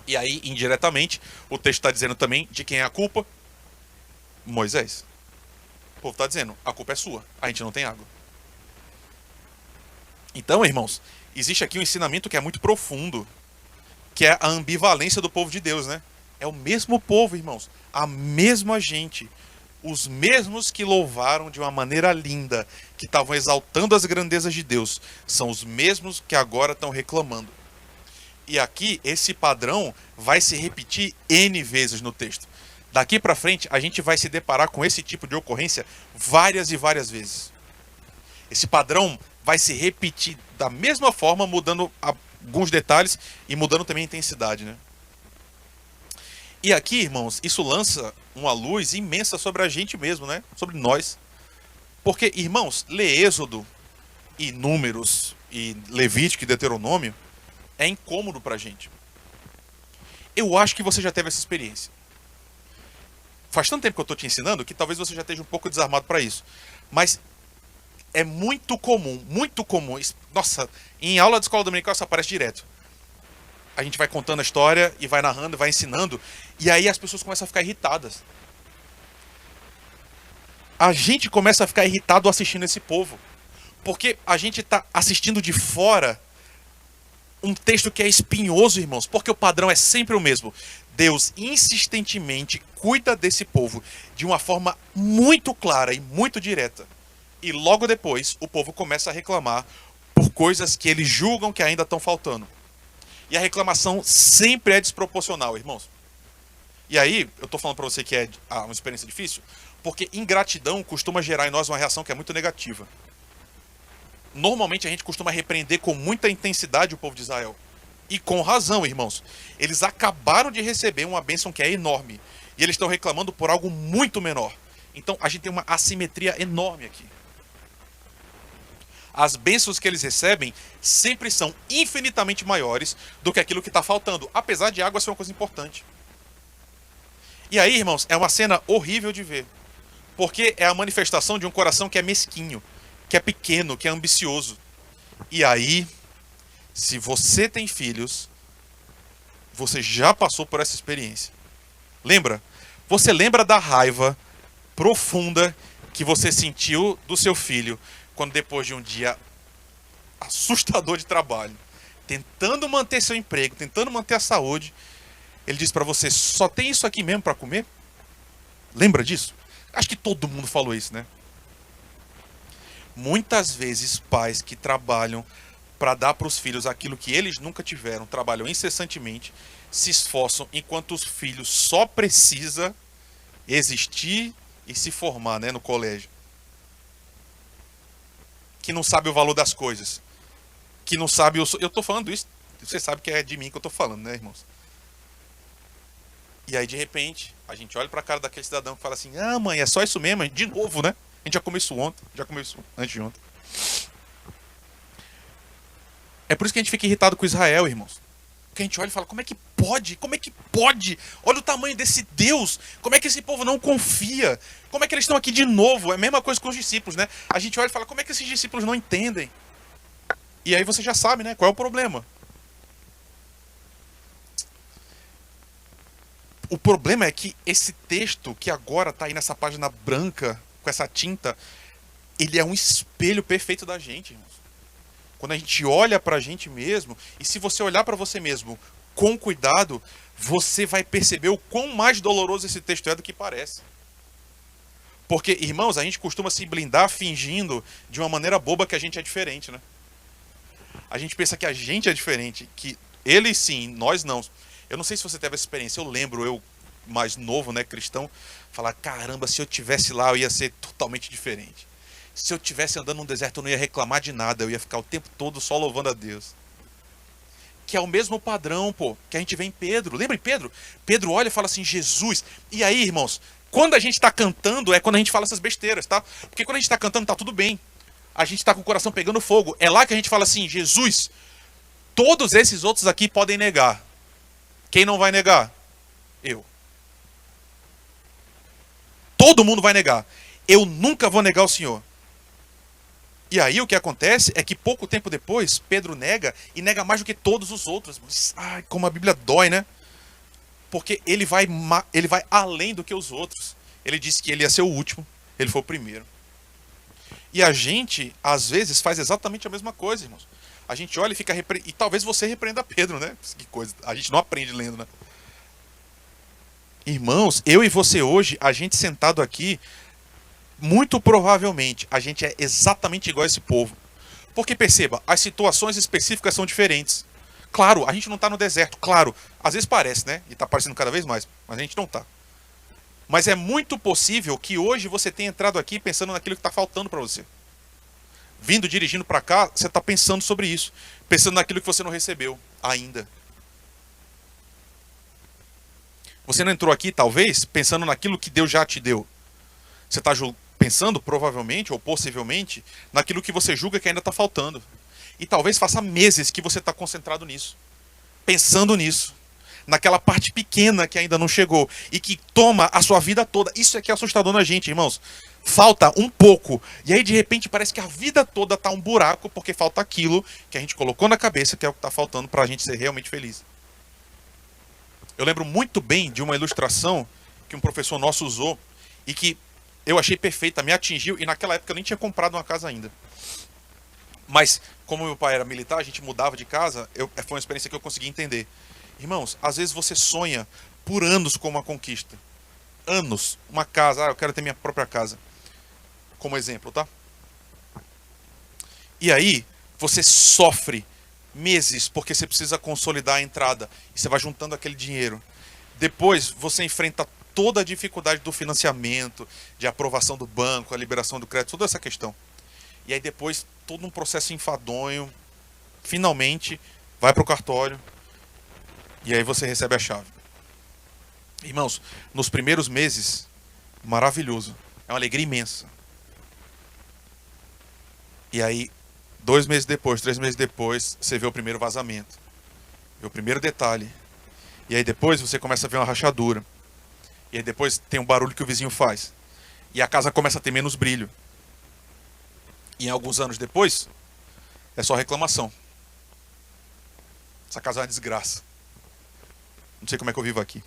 Speaker 1: E aí, indiretamente, o texto está dizendo também de quem é a culpa? Moisés. O povo está dizendo, a culpa é sua, a gente não tem água. Então, irmãos, existe aqui um ensinamento que é muito profundo, que é a ambivalência do povo de Deus, né? É o mesmo povo, irmãos, a mesma gente, os mesmos que louvaram de uma maneira linda, que estavam exaltando as grandezas de Deus, são os mesmos que agora estão reclamando. E aqui, esse padrão vai se repetir N vezes no texto. Daqui para frente, a gente vai se deparar com esse tipo de ocorrência várias e várias vezes. Esse padrão vai se repetir da mesma forma, mudando alguns detalhes e mudando também a intensidade, né? E aqui, irmãos, isso lança uma luz imensa sobre a gente mesmo, né? Sobre nós. Porque, irmãos, ler Êxodo e Números e Levítico e Deuteronômio é incômodo pra gente. Eu acho que você já teve essa experiência. Faz tanto tempo que eu tô te ensinando que talvez você já esteja um pouco desarmado para isso. Mas é muito comum, muito comum. Nossa, em aula de escola dominical isso aparece direto. A gente vai contando a história e vai narrando, vai ensinando, e aí as pessoas começam a ficar irritadas. A gente começa a ficar irritado assistindo esse povo, porque a gente está assistindo de fora um texto que é espinhoso, irmãos, porque o padrão é sempre o mesmo. Deus insistentemente cuida desse povo de uma forma muito clara e muito direta. E logo depois o povo começa a reclamar por coisas que eles julgam que ainda estão faltando. E a reclamação sempre é desproporcional, irmãos. E aí, eu tô falando para você que é uma experiência difícil, porque ingratidão costuma gerar em nós uma reação que é muito negativa. Normalmente a gente costuma repreender com muita intensidade o povo de Israel. E com razão, irmãos. Eles acabaram de receber uma bênção que é enorme. E eles estão reclamando por algo muito menor. Então a gente tem uma assimetria enorme aqui. As bênçãos que eles recebem sempre são infinitamente maiores do que aquilo que está faltando, apesar de água ser uma coisa importante. E aí, irmãos, é uma cena horrível de ver, porque é a manifestação de um coração que é mesquinho, que é pequeno, que é ambicioso. E aí, se você tem filhos, você já passou por essa experiência. Lembra? Você lembra da raiva profunda que você sentiu do seu filho quando depois de um dia assustador de trabalho, tentando manter seu emprego, tentando manter a saúde, ele diz para você, só tem isso aqui mesmo para comer? Lembra disso? Acho que todo mundo falou isso, né? Muitas vezes pais que trabalham para dar para os filhos aquilo que eles nunca tiveram, trabalham incessantemente, se esforçam enquanto os filhos só precisa existir e se formar, né, no colégio. Que não sabe o valor das coisas. Que não sabe... Eu tô falando isso, você sabe que é de mim que eu tô falando, né, irmãos? E aí, de repente, a gente olha pra cara daquele cidadão que fala assim, ah, mãe, é só isso mesmo? De novo, né? A gente já começou ontem, já começou antes de ontem. É por isso que a gente fica irritado com Israel, irmãos. Porque a gente olha e fala, como é que pode? Como é que pode? Olha o tamanho desse Deus. Como é que esse povo não confia? Como é que eles estão aqui de novo? É a mesma coisa com os discípulos, né? A gente olha e fala, como é que esses discípulos não entendem? E aí você já sabe, né? Qual é o problema? O problema é que esse texto, que agora está aí nessa página branca, com essa tinta, ele é um espelho perfeito da gente, irmãos. Quando a gente olha para a gente mesmo, e se você olhar para você mesmo com cuidado, você vai perceber o quão mais doloroso esse texto é do que parece. Porque, irmãos, a gente costuma se blindar fingindo de uma maneira boba que a gente é diferente, né? A gente pensa que a gente é diferente, que eles sim, nós não. Eu não sei se você teve essa experiência, eu lembro, eu mais novo, né, cristão, falar, caramba, se eu tivesse lá eu ia ser totalmente diferente. Se eu tivesse andando no deserto eu não ia reclamar de nada, eu ia ficar o tempo todo só louvando a Deus. Que é o mesmo padrão, pô, que a gente vê em Pedro. Lembra em Pedro? Pedro olha e fala assim, Jesus. E aí, irmãos, quando a gente tá cantando é quando a gente fala essas besteiras, tá? Porque quando a gente tá cantando tá tudo bem. A gente tá com o coração pegando fogo. É lá que a gente fala assim, Jesus, todos esses outros aqui podem negar. Quem não vai negar? Eu. Todo mundo vai negar. Eu nunca vou negar o Senhor. E aí o que acontece é que pouco tempo depois, Pedro nega, e nega mais do que todos os outros. Ai, como a Bíblia dói, né? Porque ele vai além do que os outros. Ele disse que ele ia ser o último. Ele foi o primeiro. E a gente, às vezes, faz exatamente a mesma coisa, irmãos. A gente olha e fica... E talvez você repreenda Pedro, né? Que coisa. A gente não aprende lendo, né? Irmãos, eu e você hoje, a gente sentado aqui, muito provavelmente, a gente é exatamente igual a esse povo. Porque perceba, as situações específicas são diferentes. Claro, a gente não está no deserto, claro. Às vezes parece, né? E está parecendo cada vez mais, mas a gente não está. Mas é muito possível que hoje você tenha entrado aqui pensando naquilo que está faltando para você. Vindo, dirigindo para cá, você está pensando sobre isso. Pensando naquilo que você não recebeu ainda. Você não entrou aqui, talvez, pensando naquilo que Deus já te deu. Você está pensando, provavelmente, ou possivelmente, naquilo que você julga que ainda está faltando. E talvez faça meses que você está concentrado nisso. Pensando nisso. Naquela parte pequena que ainda não chegou. E que toma a sua vida toda. Isso é que é assustador na gente, irmãos. Falta um pouco. E aí, de repente, parece que a vida toda está um buraco, porque falta aquilo que a gente colocou na cabeça, que é o que está faltando para a gente ser realmente feliz. Eu lembro muito bem de uma ilustração que um professor nosso usou e que eu achei perfeita, me atingiu, e naquela época eu nem tinha comprado uma casa ainda. Mas, como meu pai era militar, a gente mudava de casa, foi uma experiência que eu consegui entender. Irmãos, às vezes você sonha por anos com uma conquista. Anos. Uma casa, eu quero ter minha própria casa. Como exemplo, tá? E aí, você sofre meses porque você precisa consolidar a entrada. E você vai juntando aquele dinheiro. Depois, você enfrenta toda a dificuldade do financiamento, de aprovação do banco, a liberação do crédito, toda essa questão. E aí depois, todo um processo enfadonho, finalmente, vai para o cartório, e aí você recebe a chave. Irmãos, nos primeiros meses, maravilhoso, é uma alegria imensa. E aí, 2 meses depois, 3 meses depois, você vê o primeiro vazamento, vê o primeiro detalhe, e aí depois você começa a ver uma rachadura. E aí depois tem um barulho que o vizinho faz. E a casa começa a ter menos brilho. E em alguns anos depois, é só reclamação. Essa casa é uma desgraça. Não sei como é que eu vivo aqui.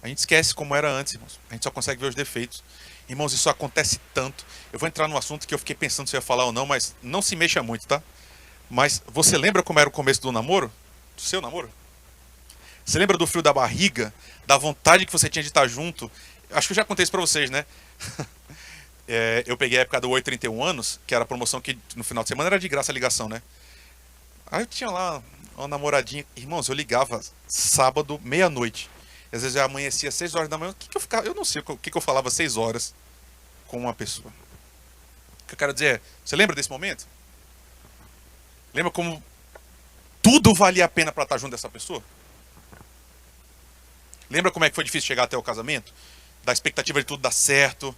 Speaker 1: A gente esquece como era antes, irmãos. A gente só consegue ver os defeitos. Irmãos, isso acontece tanto. Eu vou entrar num assunto que eu fiquei pensando se eu ia falar ou não, mas não se mexa muito, tá? Mas você lembra como era o começo do namoro? Do seu namoro? Você lembra do frio da barriga? Da vontade que você tinha de estar junto? Acho que eu já contei isso pra vocês, né? Eu peguei a época do 831 anos, que era a promoção que no final de semana era de graça a ligação, né? Aí eu tinha lá uma namoradinha. Irmãos, eu ligava sábado, meia-noite. Às vezes eu amanhecia 6 horas da manhã. O que que eu ficava? Eu não sei o que que eu falava 6 horas com uma pessoa. O que eu quero dizer é, você lembra desse momento? Lembra como tudo valia a pena pra estar junto dessa pessoa? Lembra como é que foi difícil chegar até o casamento? Da expectativa de tudo dar certo.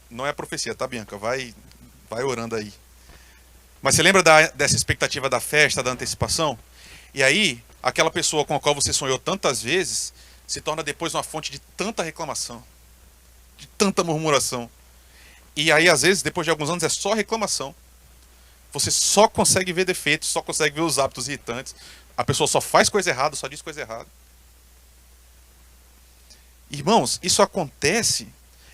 Speaker 1: Não é profecia, tá, Bianca? Vai orando aí. Mas você lembra dessa expectativa da festa, da antecipação? E aí, aquela pessoa com a qual você sonhou tantas vezes se torna depois uma fonte de tanta reclamação, de tanta murmuração. E aí, às vezes, depois de alguns anos, é só reclamação. Você só consegue ver defeitos, só consegue ver os hábitos irritantes. A pessoa só faz coisa errada, só diz coisa errada. Irmãos, isso acontece.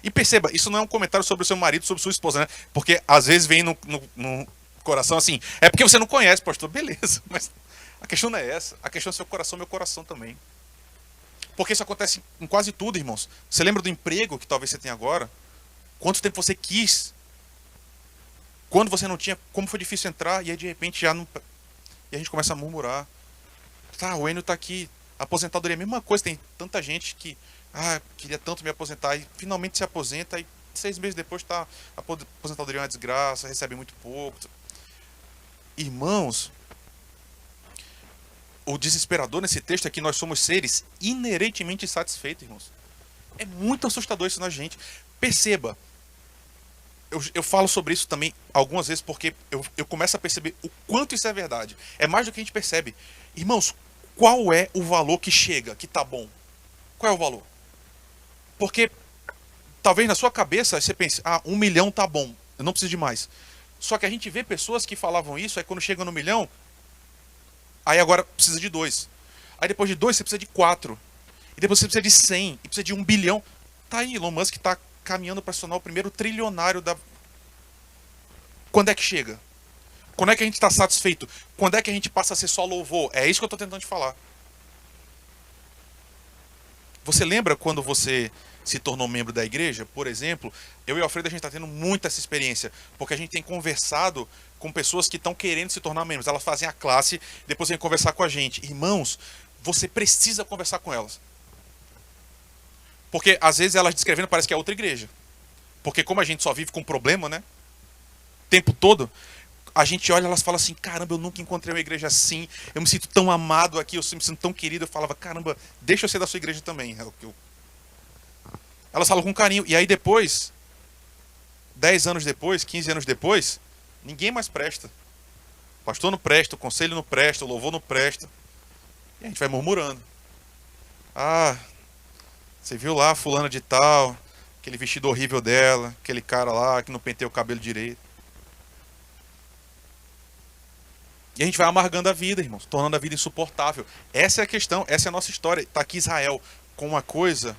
Speaker 1: E perceba, isso não é um comentário sobre o seu marido, sobre sua esposa, né? Porque às vezes vem no coração assim, é porque você não conhece, pastor. Beleza, mas a questão não é essa. A questão é seu coração, meu coração também. Porque isso acontece em quase tudo, irmãos. Você lembra do emprego que talvez você tenha agora? Quanto tempo você quis? Quando você não tinha, como foi difícil entrar, e aí de repente já não... E a gente começa a murmurar. Tá, o Enio tá aqui. A aposentadoria é a mesma coisa. Tem tanta gente que queria tanto me aposentar e finalmente se aposenta e 6 meses depois tá, a aposentadoria é uma desgraça, recebe muito pouco. Irmãos, o desesperador nesse texto é que nós somos seres inerentemente insatisfeitos, irmãos. É muito assustador isso na gente. Perceba, eu falo sobre isso também algumas vezes porque eu começo a perceber o quanto isso é verdade. É mais do que a gente percebe. Irmãos, qual é o valor que chega, que tá bom? Qual é o valor? Porque talvez na sua cabeça você pense, 1 milhão tá bom, eu não preciso de mais. Só que a gente vê pessoas que falavam isso, aí quando chega no 1 milhão, aí agora precisa de 2. Aí depois de 2 você precisa de 4. E depois você precisa de 100, e precisa de 1 bilhão. Tá aí, Elon Musk está caminhando para se tornar o primeiro trilionário da... Quando é que chega? Quando é que a gente está satisfeito? Quando é que a gente passa a ser só louvor? É isso que eu estou tentando te falar. Você lembra quando você se tornou membro da igreja? Por exemplo, eu e o Alfredo, a gente está tendo muito essa experiência, porque a gente tem conversado com pessoas que estão querendo se tornar membros. Elas fazem a classe, depois vêm conversar com a gente. Irmãos, você precisa conversar com elas. Porque às vezes elas descrevendo parece que é outra igreja. Porque como a gente só vive com problema, né? O tempo todo, a gente olha e elas falam assim, caramba, eu nunca encontrei uma igreja assim, eu me sinto tão amado aqui, eu me sinto tão querido. Eu falava, caramba, deixa eu ser da sua igreja também. Elas falam com carinho. E aí depois, 10 anos depois, 15 anos depois, ninguém mais presta. O pastor não presta, o conselho não presta, o louvor não presta. E a gente vai murmurando. Ah, você viu lá fulana de tal, aquele vestido horrível dela, aquele cara lá que não penteia o cabelo direito. E a gente vai amargando a vida, irmãos, tornando a vida insuportável. Essa é a questão, essa é a nossa história. Está aqui Israel com uma coisa,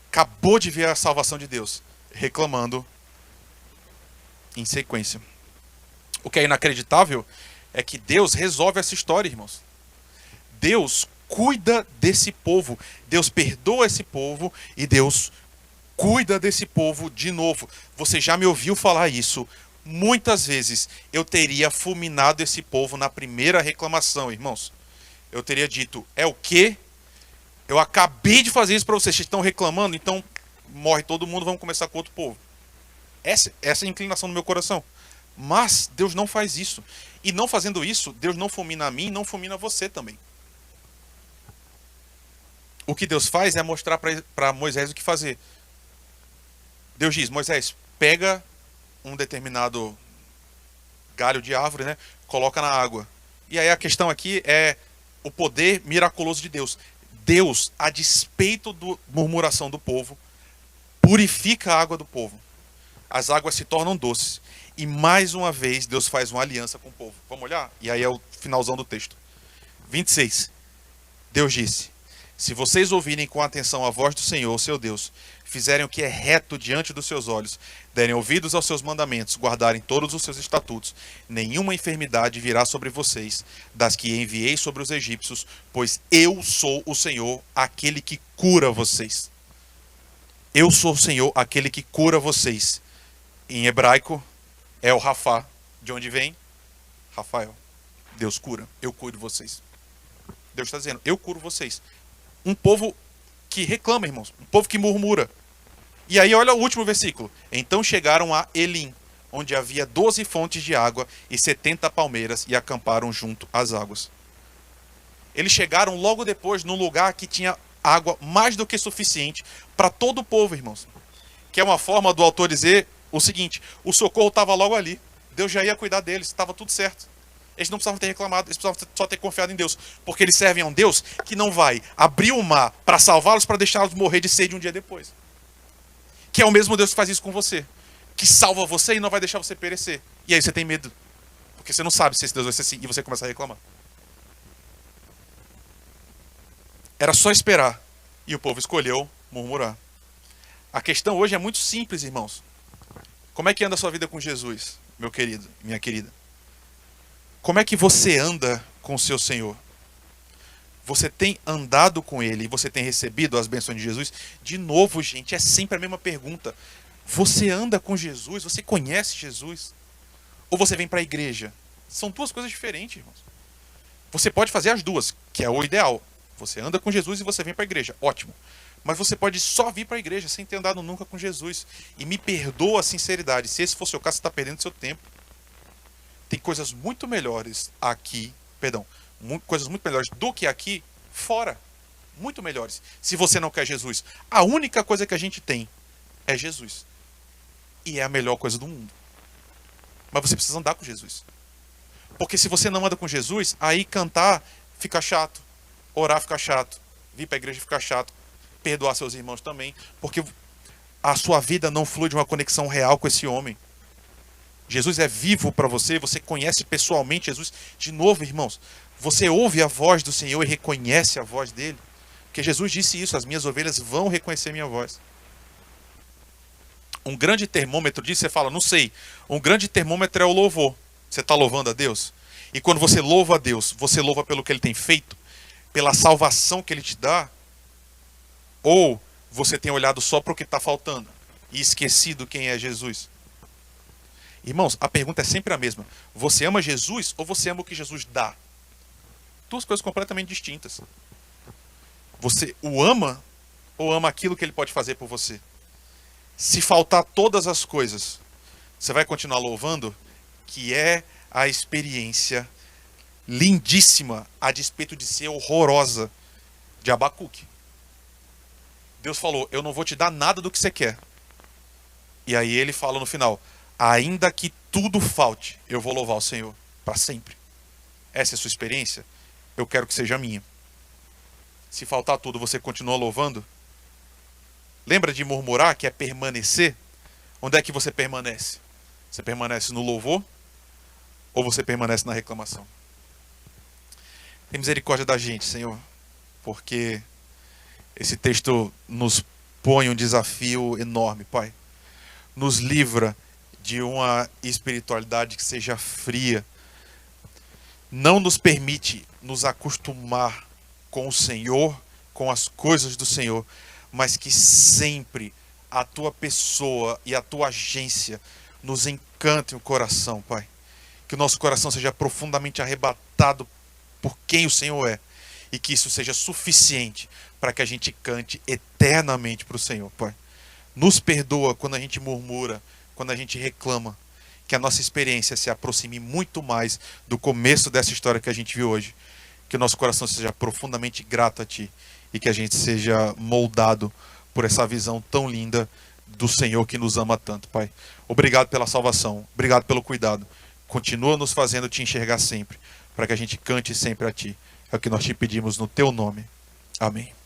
Speaker 1: acabou de ver a salvação de Deus, reclamando em sequência. O que é inacreditável é que Deus resolve essa história, irmãos. Deus cuida desse povo, Deus perdoa esse povo e Deus cuida desse povo de novo. Você já me ouviu falar isso. Muitas vezes eu teria fulminado esse povo na primeira reclamação, irmãos. Eu teria dito, é o quê? Eu acabei de fazer isso para vocês, vocês estão reclamando, então morre todo mundo, vamos começar com outro povo. Essa é a inclinação do meu coração. Mas Deus não faz isso. E não fazendo isso, Deus não fulmina a mim, não fulmina você também. O que Deus faz é mostrar para Moisés o que fazer. Deus diz, Moisés, pega um determinado galho de árvore, né? Coloca na água. E aí a questão aqui é o poder miraculoso de Deus. Deus, a despeito da murmuração do povo, purifica a água do povo. As águas se tornam doces. E mais uma vez Deus faz uma aliança com o povo. Vamos olhar? E aí é o finalzão do texto. 26. Deus disse, se vocês ouvirem com atenção a voz do Senhor, seu Deus, fizerem o que é reto diante dos seus olhos, derem ouvidos aos seus mandamentos, guardarem todos os seus estatutos, nenhuma enfermidade virá sobre vocês, das que enviei sobre os egípcios, pois eu sou o Senhor, aquele que cura vocês. Eu sou o Senhor, aquele que cura vocês. Em hebraico, é o Rafá. De onde vem? Rafael. Deus cura, eu cuido vocês. Deus está dizendo, eu curo vocês. Um povo que reclama, irmãos. Um povo que murmura. E aí olha o último versículo. Então chegaram a Elim, onde havia 12 fontes de água e 70 palmeiras, e acamparam junto às águas. Eles chegaram logo depois num lugar que tinha água mais do que suficiente para todo o povo, irmãos. Que é uma forma do autor dizer o seguinte, o socorro estava logo ali. Deus já ia cuidar deles, estava tudo certo. Eles não precisavam ter reclamado, eles precisavam só ter confiado em Deus. Porque eles servem a um Deus que não vai abrir o mar para salvá-los, para deixá-los morrer de sede um dia depois. Que é o mesmo Deus que faz isso com você. Que salva você e não vai deixar você perecer. E aí você tem medo. Porque você não sabe se esse Deus vai ser assim. E você começa a reclamar. Era só esperar. E o povo escolheu murmurar. A questão hoje é muito simples, irmãos. Como é que anda a sua vida com Jesus, meu querido, minha querida? Como é que você anda com o seu Senhor? Você tem andado com Ele e você tem recebido as bênçãos de Jesus? De novo, gente, é sempre a mesma pergunta. Você anda com Jesus? Você conhece Jesus? Ou você vem para a igreja? São duas coisas diferentes, irmãos. Você pode fazer as duas, que é o ideal. Você anda com Jesus e você vem para a igreja. Ótimo. Mas você pode só vir para a igreja sem ter andado nunca com Jesus. E me perdoa a sinceridade. Se esse for o seu caso, você está perdendo seu tempo. Tem coisas muito melhores aqui, coisas muito melhores do que aqui, fora. Muito melhores. Se você não quer Jesus, a única coisa que a gente tem é Jesus. E é a melhor coisa do mundo. Mas você precisa andar com Jesus. Porque se você não anda com Jesus, aí cantar fica chato, orar fica chato, vir para a igreja fica chato, perdoar seus irmãos também, porque a sua vida não flui de uma conexão real com esse homem. Jesus é vivo para você, você conhece pessoalmente Jesus. De novo, irmãos, você ouve a voz do Senhor e reconhece a voz dele. Porque Jesus disse isso, as minhas ovelhas vão reconhecer minha voz. Um grande termômetro disso, você fala, não sei. Um grande termômetro é o louvor. Você está louvando a Deus? E quando você louva a Deus, você louva pelo que Ele tem feito? Pela salvação que Ele te dá? Ou você tem olhado só para o que está faltando e esquecido quem é Jesus? Irmãos, a pergunta é sempre a mesma. Você ama Jesus ou você ama o que Jesus dá? Duas coisas completamente distintas. Você o ama ou ama aquilo que Ele pode fazer por você? Se faltar todas as coisas, você vai continuar louvando? Que é a experiência lindíssima, a despeito de ser horrorosa, de Abacuque. Deus falou, eu não vou te dar nada do que você quer. E aí ele fala no final, ainda que tudo falte, eu vou louvar o Senhor para sempre. Essa é a sua experiência? Eu quero que seja a minha. Se faltar tudo, você continua louvando? Lembra de murmurar, que é permanecer? Onde é que você permanece? Você permanece no louvor? Ou você permanece na reclamação? Tem misericórdia da gente, Senhor, porque esse texto nos põe um desafio enorme, Pai. Nos livra de uma espiritualidade que seja fria. Não nos permite nos acostumar com o Senhor, com as coisas do Senhor, mas que sempre a Tua pessoa e a Tua agência nos encantem o coração, Pai. Que o nosso coração seja profundamente arrebatado por quem o Senhor é. E que isso seja suficiente para que a gente cante eternamente para o Senhor, Pai. Nos perdoa quando a gente murmura, quando a gente reclama. Que a nossa experiência se aproxime muito mais do começo dessa história que a gente viu hoje. Que o nosso coração seja profundamente grato a Ti. E que a gente seja moldado por essa visão tão linda do Senhor que nos ama tanto, Pai. Obrigado pela salvação. Obrigado pelo cuidado. Continua nos fazendo Te enxergar sempre, para que a gente cante sempre a Ti. É o que nós Te pedimos no Teu nome. Amém.